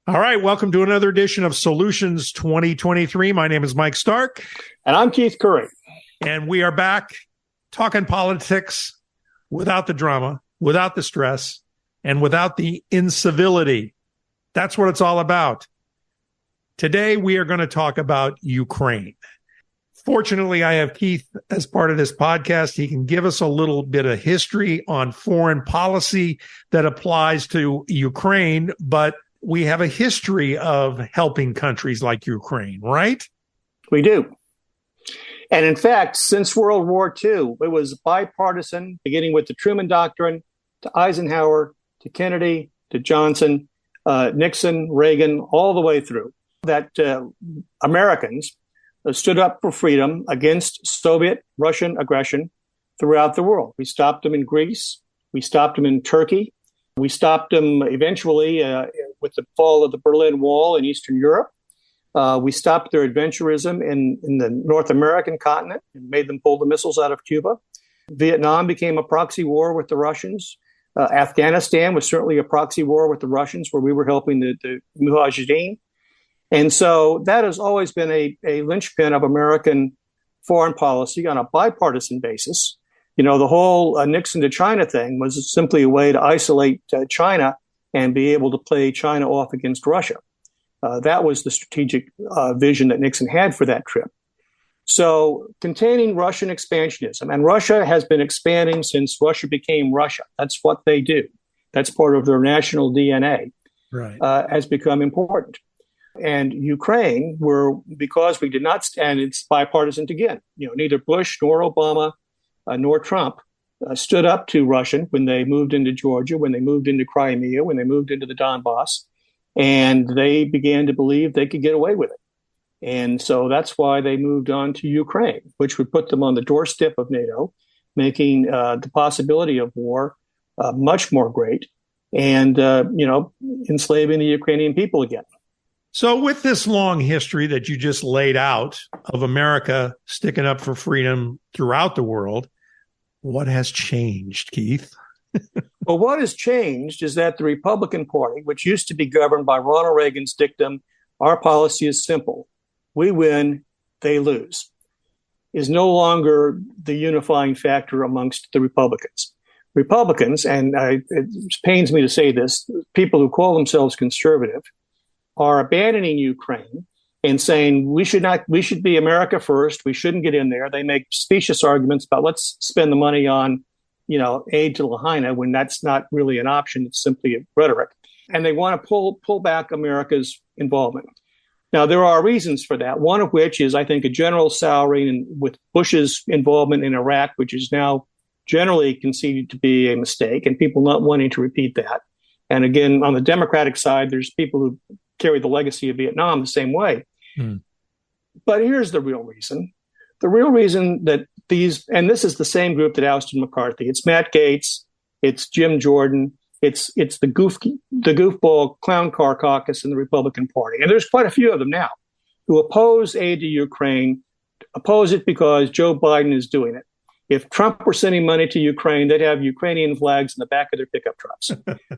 All right, welcome to another edition of Solutions 2023. My name is Mike Stark. And I'm Keith Curry. And we are back talking politics without the drama, without the stress, and without the incivility. That's what it's all about. Today, we are going to talk about Ukraine. Fortunately, I have Keith as part of this podcast. He can give us a little bit of history on foreign policy that applies to Ukraine, but we have a history of helping countries like Ukraine, right? We do. And in fact, since World War II, it was bipartisan, beginning with the Truman Doctrine, to Eisenhower, to Kennedy, to Johnson, Nixon, Reagan, all the way through, that Americans stood up for freedom against Soviet, Russian aggression throughout the world. We stopped them in Greece. We stopped them in Turkey. We stopped them eventually with the fall of the Berlin Wall in Eastern Europe. We stopped their adventurism in the North American continent and made them pull the missiles out of Cuba. Vietnam became a proxy war with the Russians. Afghanistan was certainly a proxy war with the Russians, where we were helping the Mujahideen. And so that has always been a linchpin of American foreign policy on a bipartisan basis. You know, the whole Nixon to China thing was simply a way to isolate China and be able to play China off against Russia. That was the strategic vision that Nixon had for that trip. So containing Russian expansionism, and Russia has been expanding since Russia became Russia. That's what they do. That's part of their national DNA, right. Has become important. And Ukraine, because we did not, and it's bipartisan again, neither Bush nor Obama nor Trump stood up to Russia when they moved into Georgia, when they moved into Crimea, when they moved into the Donbass, and they began to believe they could get away with it. And so that's why they moved on to Ukraine, which would put them on the doorstep of NATO, making the possibility of war much more great and, enslaving the Ukrainian people again. So with this long history that you just laid out of America sticking up for freedom throughout the world, what has changed, Keith? Well, what has changed is that the Republican Party, which used to be governed by Ronald Reagan's dictum, our policy is simple. We win, they lose, is no longer the unifying factor amongst the Republicans. Republicans, and it pains me to say this, people who call themselves conservative, are abandoning Ukraine and saying we should be America first. We shouldn't get in there. They make specious arguments about let's spend the money on, aid to Lahaina when that's not really an option. It's simply rhetoric. And they want to pull back America's involvement. Now, there are reasons for that, one of which is, I think, a general souring with Bush's involvement in Iraq, which is now generally conceded to be a mistake, and people not wanting to repeat that. And again, on the Democratic side, there's people who carry the legacy of Vietnam the same way. But here's the real reason. The real reason that and this is the same group that ousted McCarthy. It's Matt Gaetz, it's Jim Jordan, it's the goofball clown car caucus in the Republican Party. And there's quite a few of them now who oppose aid to Ukraine, oppose it because Joe Biden is doing it. If Trump were sending money to Ukraine, they'd have Ukrainian flags in the back of their pickup trucks.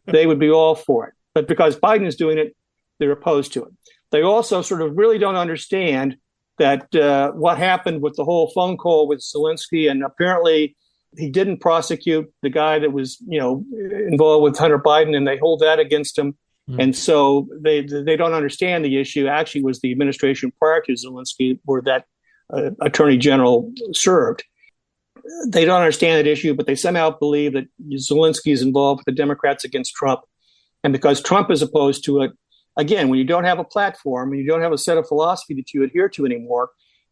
They would be all for it. But because Biden is doing it, they're opposed to it. They also sort of really don't understand that what happened with the whole phone call with Zelensky, and apparently he didn't prosecute the guy that was, involved with Hunter Biden, and they hold that against him. And so they don't understand the issue actually was the administration prior to Zelensky where that attorney general served. They don't understand that issue, but they somehow believe that Zelensky is involved with the Democrats against Trump. And because Trump is opposed to it, again, when you don't have a platform, when you don't have a set of philosophy that you adhere to anymore,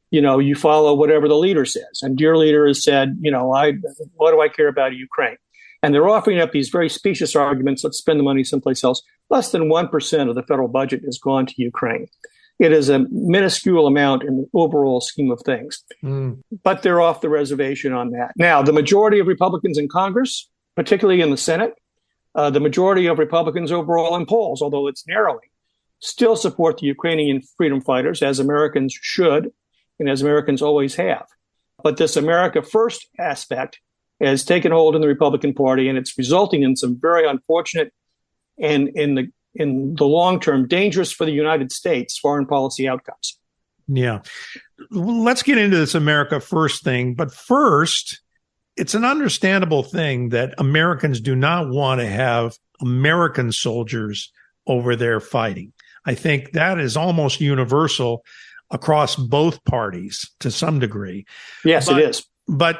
you follow whatever the leader says. And your leader has said, what do I care about Ukraine? And they're offering up these very specious arguments. Let's spend the money someplace else. Less than 1% of the federal budget has gone to Ukraine. It is a minuscule amount in the overall scheme of things. But they're off the reservation on that. Now, the majority of Republicans in Congress, particularly in the Senate, the majority of Republicans overall in polls, although it's narrowing, still support the Ukrainian freedom fighters, as Americans should, and as Americans always have. But this America First aspect has taken hold in the Republican Party, and it's resulting in some very unfortunate and in the in the long term, dangerous for the United States foreign policy outcomes. Yeah. Let's get into this America First thing. But first, it's an understandable thing that Americans do not want to have American soldiers over there fighting. I think that is almost universal across both parties to some degree. Yes, it is. But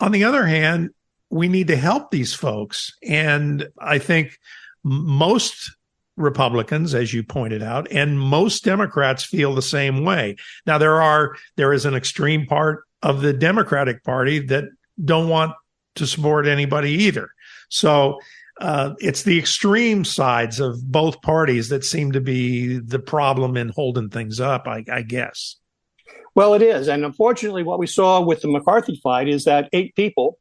on the other hand, we need to help these folks. And I think most Republicans, as you pointed out, and most Democrats feel the same way. Now, there is an extreme part of the Democratic Party that don't want to support anybody either. So it's the extreme sides of both parties that seem to be the problem in holding things up, I guess. Well, it is. And unfortunately, what we saw with the McCarthy fight is that 8 people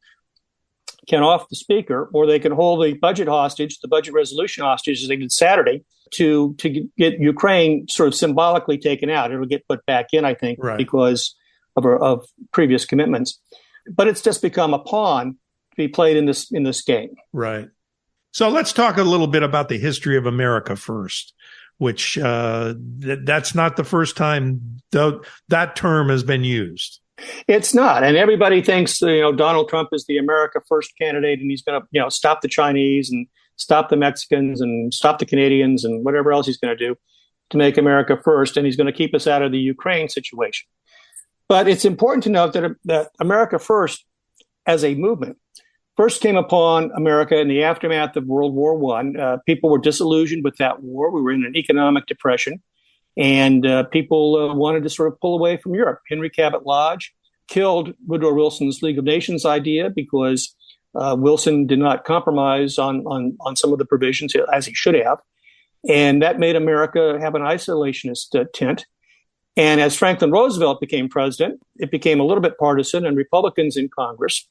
can off the speaker, or they can hold the budget hostage, the budget resolution hostage, as they did Saturday, to get Ukraine sort of symbolically taken out. It'll get put back in, I think, right, because of previous commitments. But it's just become a pawn to be played in this game. Right. So let's talk a little bit about the history of America First, which that's not the first time that term has been used. It's not. And everybody thinks, Donald Trump is the America First candidate, and he's going to, stop the Chinese and stop the Mexicans and stop the Canadians and whatever else he's going to do to make America first. And he's going to keep us out of the Ukraine situation. But it's important to note that America First as a movement first came upon America in the aftermath of World War I. People were disillusioned with that war. We were in an economic depression. And people wanted to sort of pull away from Europe. Henry Cabot Lodge killed Woodrow Wilson's League of Nations idea because Wilson did not compromise on some of the provisions as he should have. And that made America have an isolationist tint. And as Franklin Roosevelt became president, it became a little bit partisan, and Republicans in Congress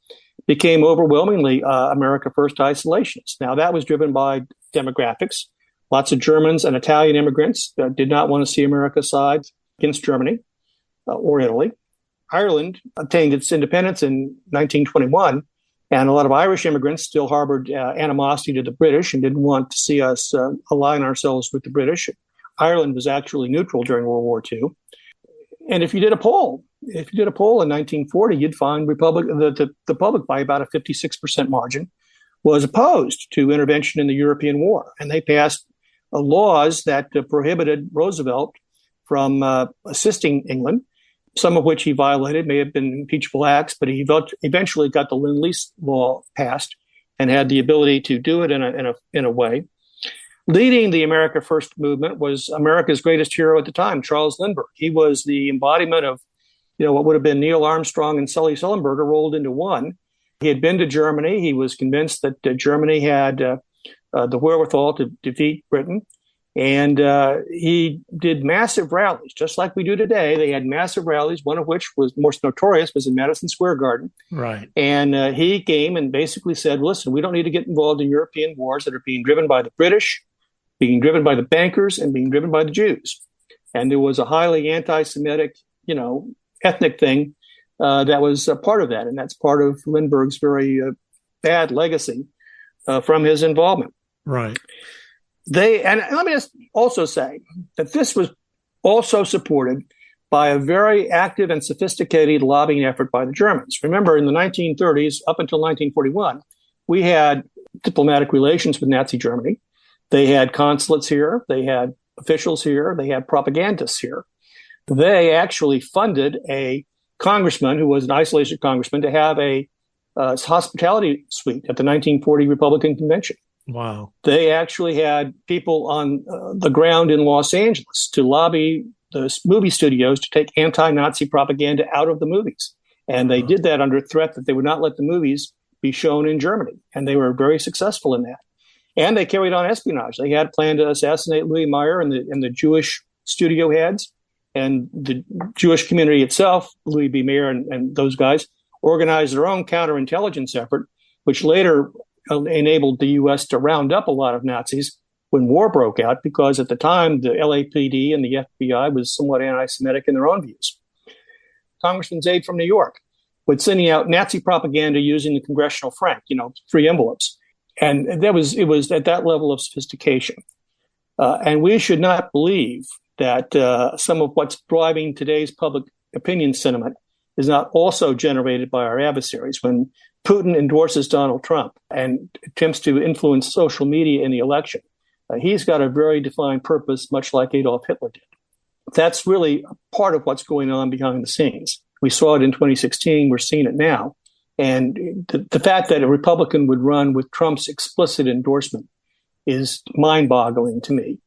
became overwhelmingly America First isolationists. Now, that was driven by demographics. Lots of Germans and Italian immigrants did not want to see America side against Germany or Italy. Ireland obtained its independence in 1921, and a lot of Irish immigrants still harbored animosity to the British and didn't want to see us align ourselves with the British. Ireland was actually neutral during World War II. And if you did a poll in 1940, you'd find the public by about a 56% margin was opposed to intervention in the European war. And they passed laws that prohibited Roosevelt from assisting England, some of which he violated, may have been impeachable acts, but he eventually got the Lend-Lease law passed and had the ability to do it in a way. Leading the America First movement was America's greatest hero at the time, Charles Lindbergh. He was the embodiment of, what would have been Neil Armstrong and Sully Sullenberger rolled into one. He had been to Germany. He was convinced that Germany had the wherewithal to defeat Britain. And he did massive rallies, just like we do today. They had massive rallies, one of which was most notorious, was in Madison Square Garden. Right. And he came and basically said, listen, we don't need to get involved in European wars that are being driven by the British, being driven by the bankers, and being driven by the Jews. And there was a highly anti-Semitic, ethnic thing that was a part of that. And that's part of Lindbergh's very bad legacy from his involvement. Right. And let me just also say that this was also supported by a very active and sophisticated lobbying effort by the Germans. Remember, in the 1930s, up until 1941, we had diplomatic relations with Nazi Germany. They had consulates here, they had officials here, they had propagandists here. They actually funded a congressman who was an isolationist congressman to have a hospitality suite at the 1940 Republican Convention. Wow. They actually had people on the ground in Los Angeles to lobby the movie studios to take anti-Nazi propaganda out of the movies. And they did that under threat that they would not let the movies be shown in Germany. And they were very successful in that. And they carried on espionage. They had planned to assassinate Louis Mayer and the Jewish studio heads. And the Jewish community itself, Louis B. Mayer and those guys, organized their own counterintelligence effort, which later enabled the U.S. to round up a lot of Nazis when war broke out, because at the time, the LAPD and the FBI was somewhat anti-Semitic in their own views. Congressman Zaid from New York was sending out Nazi propaganda using the Congressional Frank, 3 envelopes. And it was at that level of sophistication. And we should not believe that some of what's driving today's public opinion sentiment is not also generated by our adversaries. When Putin endorses Donald Trump and attempts to influence social media in the election, he's got a very defined purpose, much like Adolf Hitler did. That's really part of what's going on behind the scenes. We saw it in 2016. We're seeing it now. And the fact that a Republican would run with Trump's explicit endorsement is mind-boggling to me,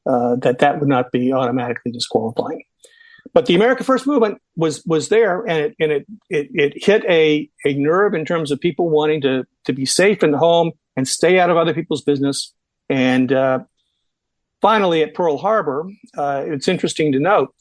that would not be automatically disqualifying. But the America First movement was there, and it hit a nerve in terms of people wanting to be safe in the home and stay out of other people's business. And finally, at Pearl Harbor, it's interesting to note,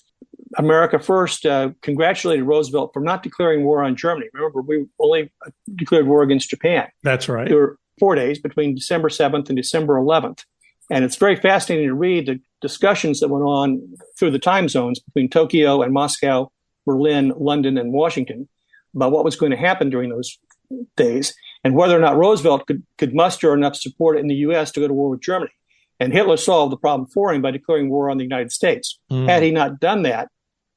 America First congratulated Roosevelt for not declaring war on Germany. Remember, we only declared war against Japan. That's right. There were 4 days between December 7th and December 11th. And it's very fascinating to read the discussions that went on through the time zones between Tokyo and Moscow, Berlin, London, and Washington about what was going to happen during those days and whether or not Roosevelt could muster enough support in the U.S. to go to war with Germany. And Hitler solved the problem for him by declaring war on the United States. Had he not done that,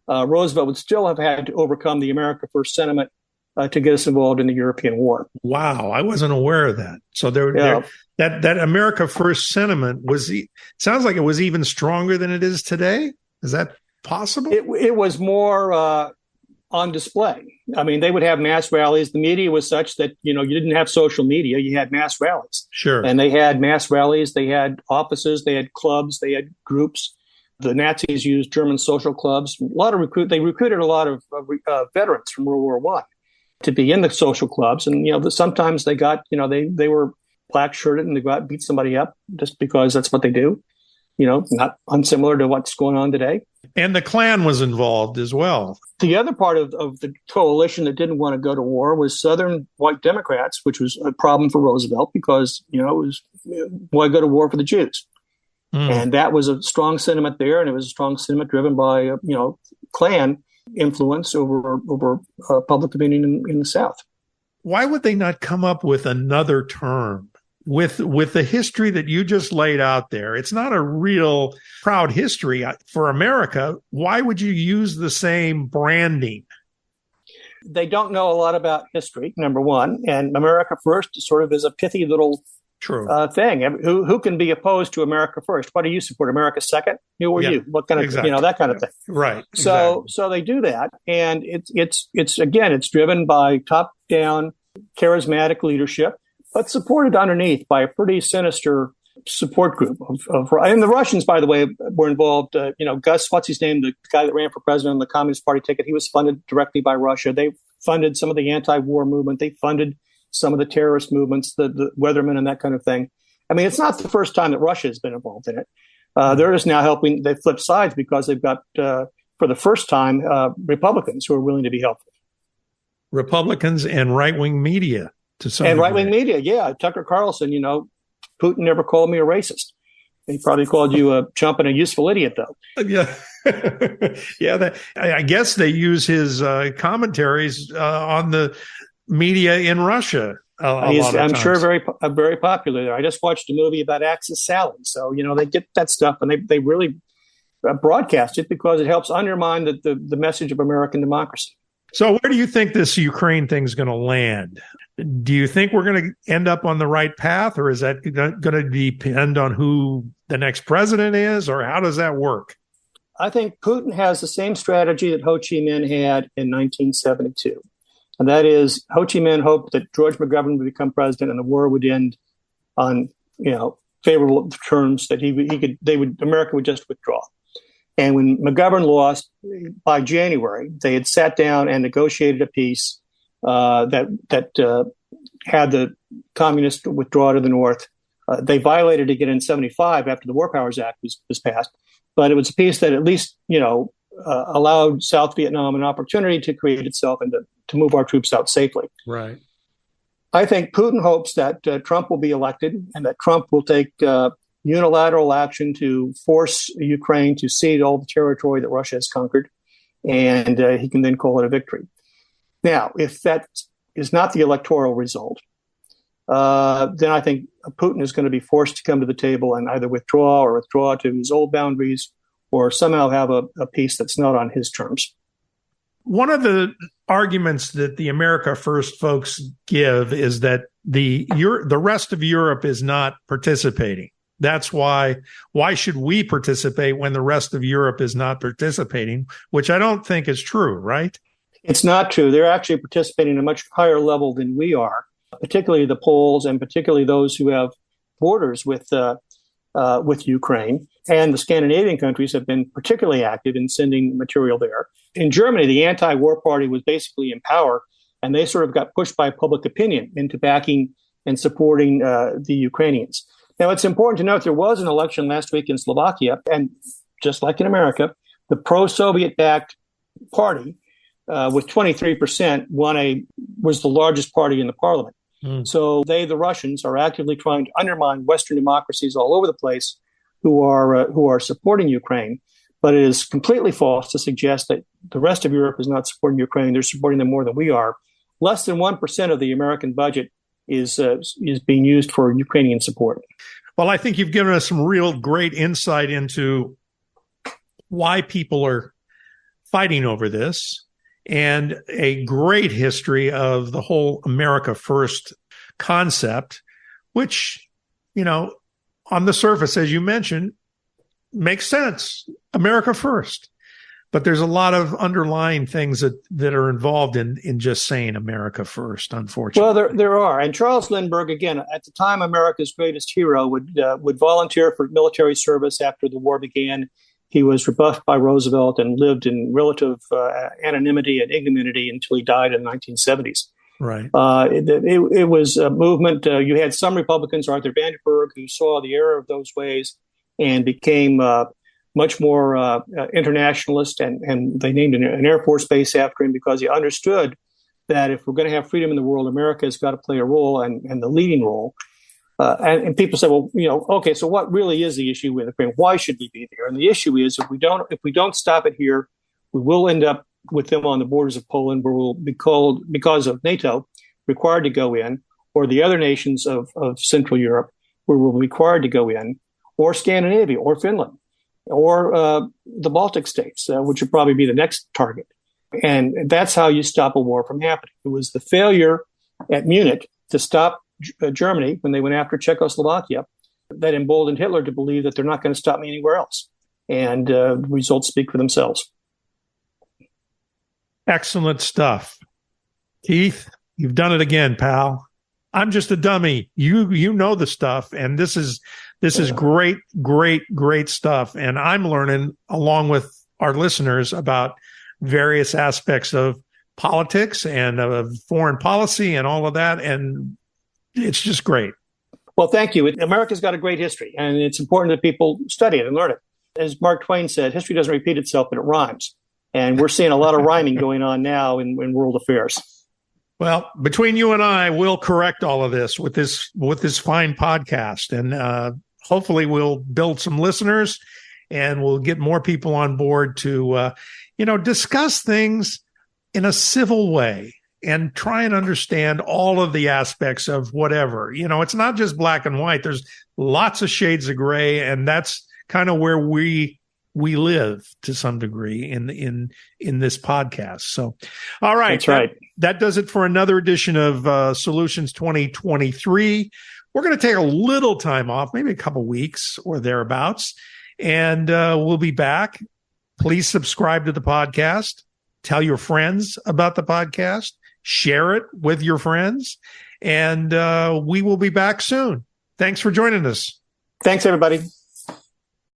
Roosevelt would still have had to overcome the America First sentiment to get us involved in the European war. Wow, I wasn't aware of that. So that America First sentiment sounds like it was even stronger than it is today. Is that possible? It was more on display. I mean, they would have mass rallies. The media was such that, you didn't have social media. You had mass rallies. Sure. And they had mass rallies. They had offices. They had clubs. They had groups. The Nazis used German social clubs. They recruited a lot of veterans from World War I to be in the social clubs. And, sometimes they got, they were black shirted and they go out and beat somebody up just because that's what they do. Not unsimilar to what's going on today. And the Klan was involved as well. The other part of the coalition that didn't want to go to war was Southern white Democrats, which was a problem for Roosevelt because, it was why go to war for the Jews. And that was a strong sentiment there. And it was a strong sentiment driven by, Klan influence over public opinion in the South. Why would they not come up with another term? With the history that you just laid out there, it's not a real proud history for America. Why would you use the same branding? They don't know a lot about history, number one. And America First sort of is a pithy little thing. Who can be opposed to America First? What do you support? America Second? Who are you? What kind of that kind of thing? Right. So they do that, and it's driven by top-down, charismatic leadership, but supported underneath by a pretty sinister support group and the Russians, by the way, were involved. Gus, what's his name, the guy that ran for president on the Communist Party ticket, he was funded directly by Russia. They funded some of the anti-war movement. They funded some of the terrorist movements, the Weathermen and that kind of thing. I mean, it's not the first time that Russia has been involved in it. They're just now helping. They flip sides because they've got, for the first time, Republicans who are willing to be helpful. Republicans and right-wing media. And right-wing media, yeah. Tucker Carlson, Putin never called me a racist. He probably called you a chump and a useful idiot, though. Yeah. Yeah. I guess they use his commentaries on the media in Russia. I'm sure very popular there. I just watched a movie about Axis Sally. So, they get that stuff and they really broadcast it because it helps undermine the message of American democracy. So where do you think this Ukraine thing is going to land? Do you think we're going to end up on the right path, or is that going to depend on who the next president is, or how does that work? I think Putin has the same strategy that Ho Chi Minh had in 1972. And that is, Ho Chi Minh hoped that George McGovern would become president and the war would end on, favorable terms, that America would just withdraw. And when McGovern lost by January, they had sat down and negotiated a peace that had the communists withdraw to the north. They violated it again in 1975 after the War Powers Act was passed. But it was a peace that at least, allowed South Vietnam an opportunity to create itself and to move our troops out safely. Right. I think Putin hopes that Trump will be elected and that Trump will take unilateral action to force Ukraine to cede all the territory that Russia has conquered, and he can then call it a victory. Now, if that is not the electoral result, then I think Putin is going to be forced to come to the table and either withdraw to his old boundaries or somehow have a peace that's not on his terms. One of the arguments that the America First folks give is that the rest of Europe is not participating. That's why should we participate when the rest of Europe is not participating, which I don't think is true, right? It's not true. They're actually participating at a much higher level than we are, particularly the Poles and particularly those who have borders with Ukraine. And the Scandinavian countries have been particularly active in sending material there. In Germany, the anti-war party was basically in power, and they sort of got pushed by public opinion into backing and supporting the Ukrainians. Now, it's important to note there was an election last week in Slovakia, and just like in America, the pro-Soviet-backed party with 23% was the largest party in the parliament. So the Russians, are actively trying to undermine Western democracies all over the place who are supporting Ukraine. But it is completely false to suggest that the rest of Europe is not supporting Ukraine. They're supporting them more than we are. Less than 1% of the American budget is being used for Ukrainian support. Well, I think you've given us some real great insight into why people are fighting over this, and a great history of the whole America First concept, which, on the surface, as you mentioned, makes sense. America First. But there's a lot of underlying things that are involved in just saying America First, unfortunately. Well, there are. And Charles Lindbergh, again, at the time, America's greatest hero, would volunteer for military service after the war began. He was rebuffed by Roosevelt and lived in relative anonymity and ignominy until he died in the 1970s. Right. It was a movement. You had some Republicans, Arthur Vandenberg, who saw the error of those ways and became much more internationalist, and they named an Air Force base after him because he understood that if we're going to have freedom in the world, America has got to play a role and the leading role. And people say, well, okay, so what really is the issue with Ukraine? Why should we be there? And the issue is if we don't stop it here, we will end up with them on the borders of Poland, where we'll be called, because of NATO, required to go in, or the other nations of Central Europe, where we'll be required to go in, or Scandinavia, or Finland, or the Baltic states, which would probably be the next target. And that's how you stop a war from happening. It was the failure at Munich to stop Germany when they went after Czechoslovakia that emboldened Hitler to believe that they're not going to stop me anywhere else. And the results speak for themselves. Excellent stuff. Keith, you've done it again, pal. I'm just a dummy. You know the stuff, and this is great, great, great stuff. And I'm learning along with our listeners about various aspects of politics and of foreign policy and all of that. And it's just great. Well, thank you. America's got a great history, and it's important that people study it and learn it. As Mark Twain said, history doesn't repeat itself, but it rhymes. And we're seeing a lot of rhyming going on now in world affairs. Well, between you and I, we'll correct all of this with this fine podcast. And hopefully we'll build some listeners and we'll get more people on board to, discuss things in a civil way and try and understand all of the aspects of whatever. It's not just black and white. There's lots of shades of gray, and that's kind of where we live to some degree in this podcast. So, all right. That's right. That does it for another edition of Solutions 2023. We're going to take a little time off, maybe a couple weeks or thereabouts, and we'll be back. Please subscribe to the podcast. Tell your friends about the podcast. Share it with your friends. And we will be back soon. Thanks for joining us. Thanks, everybody.